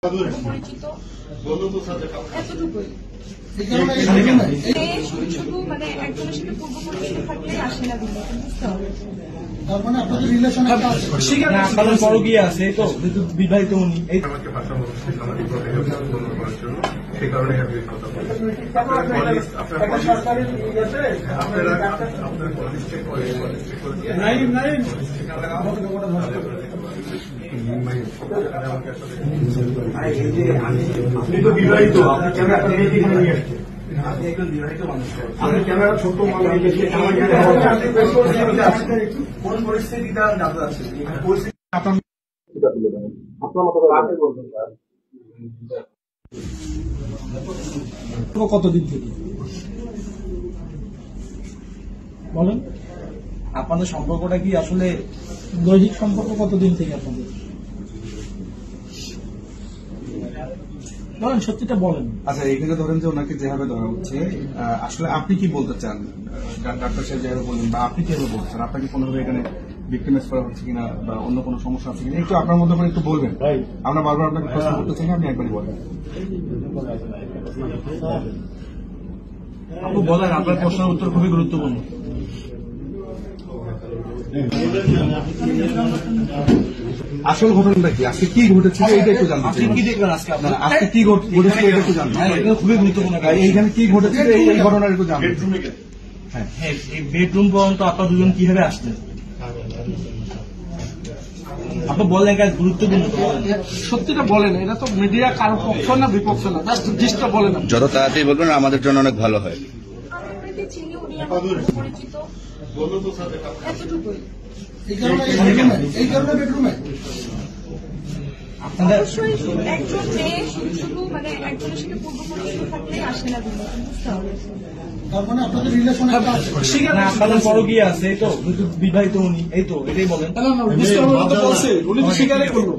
পরিচিত এতটুকুই শুধু মানে একজনের সাথে পূর্ব পরিচিত থাকলে আসে না দিলে বুঝতে হবে। তার মানে আপনাদের রিলেশন আপনাদের বড় গিয়ে আছে তো বিবাহিত উনি এই আমাকে ভাষা সামাজিক সেই কারণে আপনি তো বিবাহিত, আপনি কেন আপনার এখানে নিয়ে আসছেন? আপনি একজন বিবাহিত মানুষ, আপনি ক্যামেরা ছোট কোন পরিস্থিতিটা জানতে চাচ্ছেন? কতদিন থেকে বলেন আপনাদের সম্পর্কটা কি আসলে দৈহিক সম্পর্ক? কতদিন থেকে আপনাদের বলেন, সত্যিটা বলেন। আচ্ছা, এখানে ধরেন যে ওনাকে যেভাবে ধরা হচ্ছে, আসলে আপনি কি বলতে চান? ডাক্তার সাহেব যেভাবে বললেন বা আপনি কিভাবে বলতে চান? আপনাকে কোনোভাবে এখানে ভিক্টিমাইজ করা হচ্ছে কিনা বা অন্য কোনো সমস্যা আছে কিনা একটু আপনার মধ্যে করে একটু বলবেন। আমরা বারবার আপনাকে প্রশ্ন করতেছি না, আপনি একবারই বলেন। আপু বলেন, আপনার প্রশ্নের উত্তর খুবই গুরুত্বপূর্ণ। আসল ঘটনাটা কি, আজকে কি ঘটেছিল এটা একটু জানতে চাই। কি দেখবেন আজকে আপনার? আজকে কি ঘটেছিল এটা একটু জানতে চাই। খুবই গুরুত্বপূর্ণ। এইখানে কি ঘটেছিল এই ঘটনার একটু জানতে চাই। হ্যাঁ, এই বেডরুম পর্যন্ত আপনার দুজন কিভাবে আসতেন আপনি বলেন, কাজ গুরুত্বপূর্ণ। সত্যিটা বলেন, এটা তো মিডিয়া কারো পক্ষ না বিপক্ষ না, জাস্ট জিনিসটা বলেন। যত তাড়াতাড়ি বলবেন আমাদের জন্য অনেক ভালো হয়। চিনি উনি আমার পরিচিত এতটুকুই। অবশ্যই একজন মেয়ে শুধু মানে একজনের সাথে পূর্ব পরিচিত থাকলে আসে না দিলে বুঝতে হবে। তার মানে আপনাদের রিলেশন আপনাদের বড় গিয়ে আছে এই তো বিবাহিত উনি, এই তো এটাই বলেন। উনি তো স্বীকারই করলো।